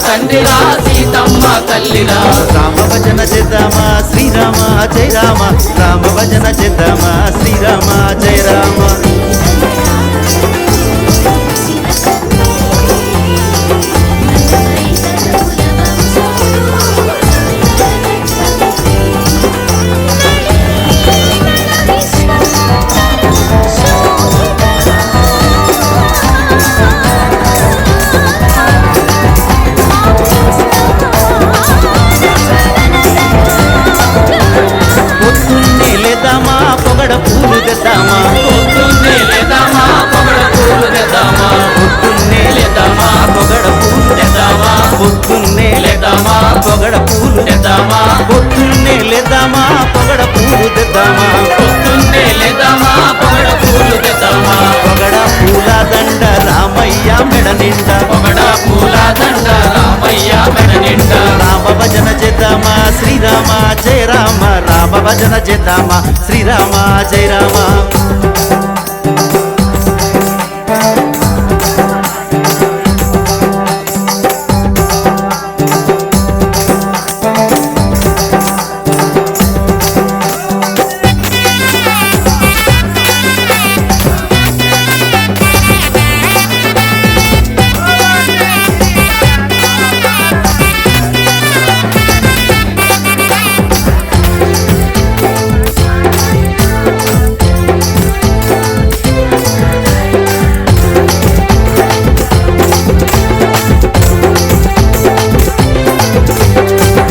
తండ్రిరా సీతమ్మ తల్లిరా రామ భజన చేద్దామా శ్రీరామ జయ రామ రామ భజన చేద్దామా శ్రీరామ జయ రామ పొద్దున్నే లేదామా పొగడ పూలు తెద్దామా పొద్దున్నే లేదామా పొగడ పూలు తెద్దామా పొద్దున్నే లేదామా పొగడ పూలు తెద్దామా పొద్దున్నే లేదామా పొగడ పూలు తెద్దామా పొద్దున్నే లేదామా పొగడ పూలు తెద్దామా పొద్దున్నే లేదామా పొగడ పూలు తెద్దామా పొగడ పూల దండ రామయ్య మెడ నిండా పొగడ పూల దండ రామయ్య మెడ నిండా రామ భజన చేద్దామా శ్రీరామ జయ రామ రామ భజన చేద్దామా శ్రీరామ జయ రామ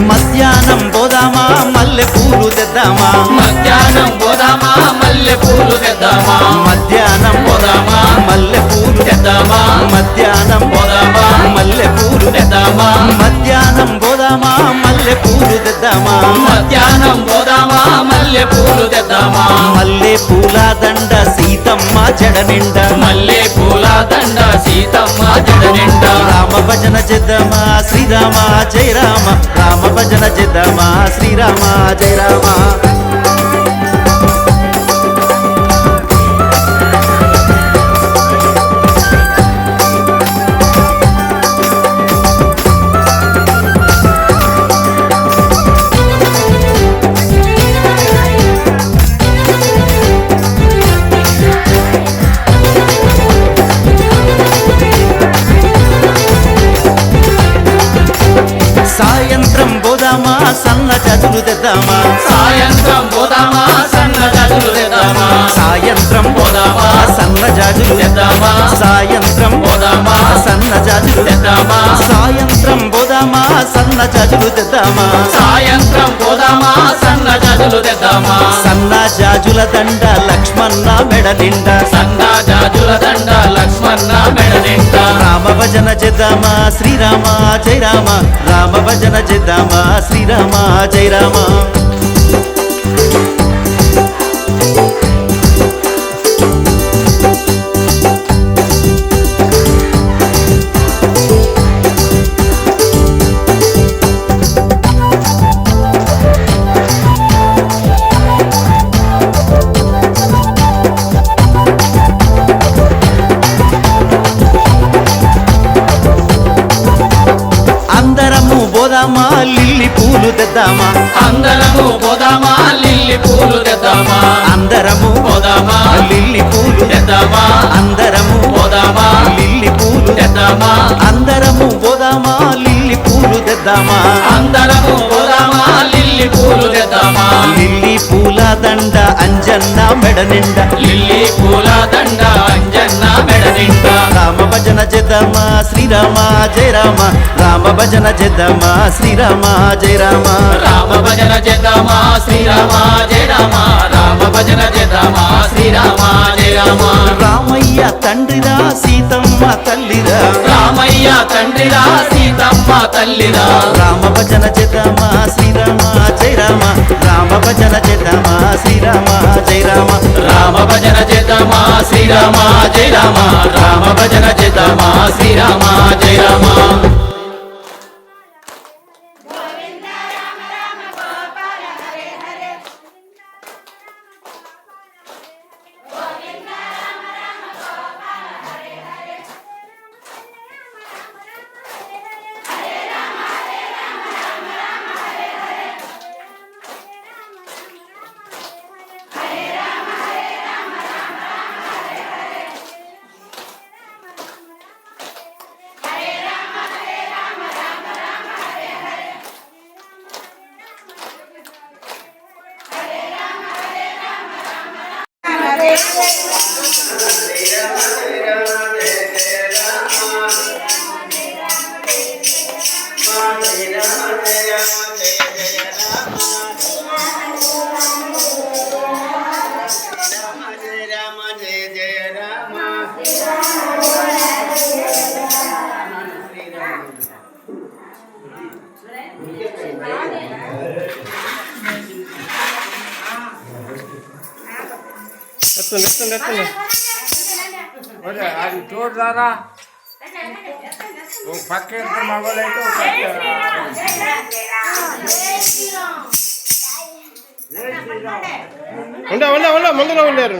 మధ్యాహ్నం పోదామా మల్లె పూలు తెద్దామా మధ్యాహ్నం పోదామా మల్లె పూలు తెద్దామా మధ్యాహ్నం పోదామా మల్లె పూలు తెద్దామా మధ్యాహ్నం పోదామా మల్లె పూలు తెద్దామా మధ్యాహ్నం పోదామా మల్లె పూలు తెద్దామా మధ్యాహ్నం పోదామా మల్లె పూలు తెద్దామా మల్లె పూల దండ సీతమ్మ జడ నిండా మల్లె పూల దండ సీతమ్మ జడ నిండా రామ భజన చేద్దామా శ్రీరామ జయ రామ రామ భజన చేద్దామా శ్రీరామ జయ రామ సాయంత్రం పోదామా సన్న చదులు తెద్దామా సాయంత్రం పోదామా సన్న జాజులు తెద్దామా సాయంత్రం పోదామా సన్న జాజులు తెద్దామా సాయంత్రం పోదామా సన్న జాజులు తెద్దామా సాయంత్రం పోదామా సన్న జాజులు తెద్దామా సాయంత్రం పోదామా సన్న జాజులు తెద్దామా సన్న జాజుల దండ లక్ష్మణ మెడ నిండా సన్న జాజుల దండ లక్ష్మణ మెడ నిండా రామ భజన చేద్దామా శ్రీరామ జయ రామ రామ భజన చేద్దామా శ్రీరామ జయ రామ అందరము పోదామా లిల్లీ పూలు తెద్దామా అందరము పోదామా లిల్లీ పూలు తెద్దామా అందరము పోదామా లిల్లీ పూలు తెద్దామా అందరము పోదామా లిల్లీ పూలు తెద్దామా అందరము పోదామా లిల్లీ పూలు తెద్దామా అందరము పోదామా లిల్లీ పూలు తెద్దామా లిల్లీ పూల దండ అంజన్న మెడ నిండా లిల్లీ పూల దండ అంజన్న మెడ నిండా రామ భజన చేద్దామా శ్రీరామ జయ రామ రామ భజన చేద్దామా శ్రీరామ జయ రామ రామ భజన చేద్దామా శ్రీరామ జయ రామ రామ భజన చేద్దామా శ్రీరామ జయ రామ రామయ్య తండ్రిరా సీతమ్మ తల్లిరా రామయ్య తండ్రిరా సీతమ్మ తల్లిరా రామ భజన చేద్దామా శ్రీరామ జయ రామ రామ భజన చేద్దామా శ్రీరామ జయ రామ రామ భజన చేద్దామా శ్రీరామ జయ రామ రామ భజన చేద్దామా శ్రీరామ జయ రామ హరే అది చూడదారా ఒక పక్క ఇద్దరు మగవాళ్ళైతే ఒక ఉండ ముందులో ఉండారు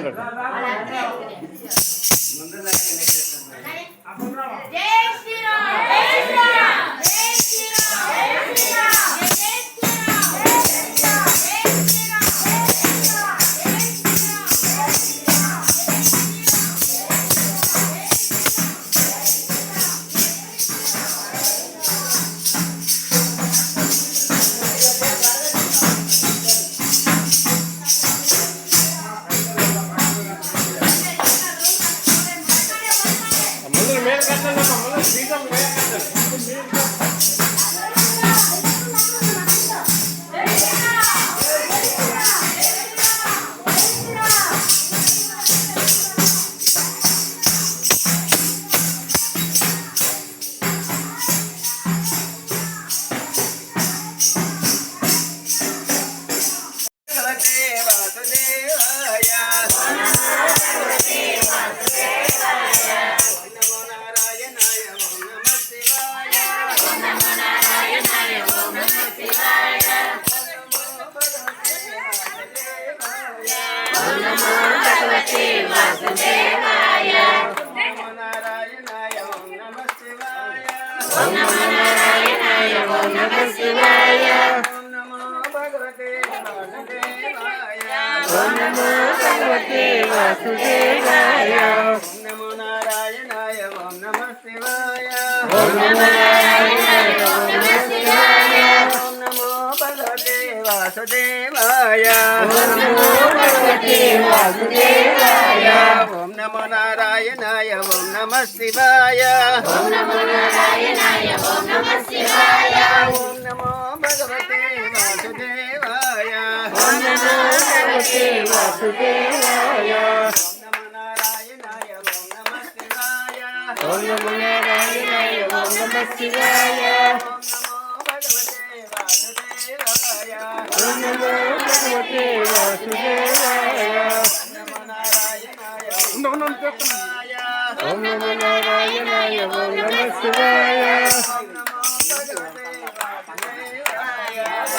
వాసుదేవాయ ఓం నమో నారాయణాయ ఓం నమ శివాయ ఓం నమో భగవతే వాసుదేవాయ ఓం నమో నారాయణాయ ఓం నమ శివాయ ఓం నమో నారాయణాయ ఓం నమ శివాయ ఓం నమో భగవతే వాసుదేవాయ ఓం నమో నారాయణాయ ఓం నమ శివాయ ఓం నమో భగవతే వాసుదేవాయ ఓం నమో నారాయణాయ ఓం నమ శివాయ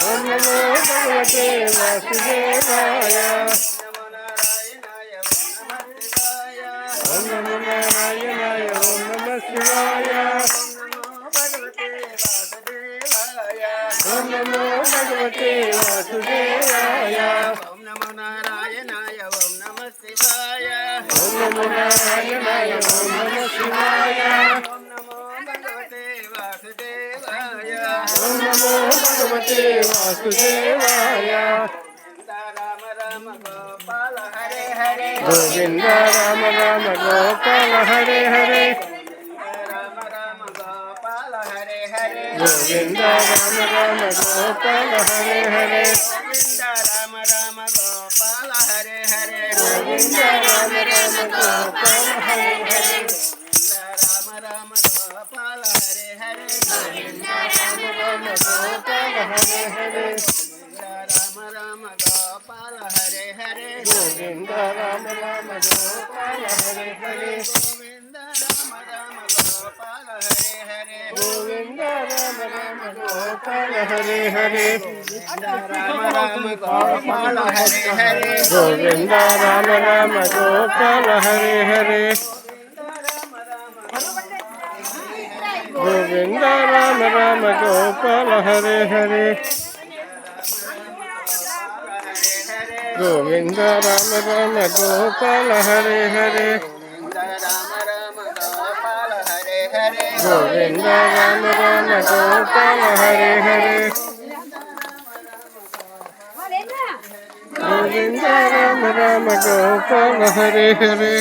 ఓం నమో భగవతే వాసుదేవాయ ఓం నమో నారాయణాయ ఓం నమ శివాయ ఓం నమో నారాయణాయ ఓం నమ శివాయ ఓం నమో భగవతే వాసుదేవాయ ఓం నమో భగవతే వాసుదేవాయ రామ రామ గోపాల హరే హరే గోవింద రామ రామ గోపాల హరే హరే రామ రామ గోపాల హరే హరే గోవింద రామ రామ గోపాల హరే హరే గోవింద రామ రామ గోపాల హరే హరే గోవింద రామ రామ గోపాల హరే హరే రామ రామ గోపాల హరే హరే గోవింద రామ రామ గోపాల హరే హరే రామ రామ గోపాల హరే హరే గోవింద రామ రామ గోపాల హరే హరే గోవింద రామ రామ గోపాల హరే హరే గోవింద రామ రామ గోపాల హరే హరే రామ రామ గోపాల హరే హరే గోవింద రామ రామ గోపాల హరే హరే గోవింద రామ రామ గోపాల హరే హరే గోవింద రామ రామ గోపాల హరే హరే గోవింద రామ రామ గోపాల హరే హరే గోవింద రామ రామ గోపాల హరే హరే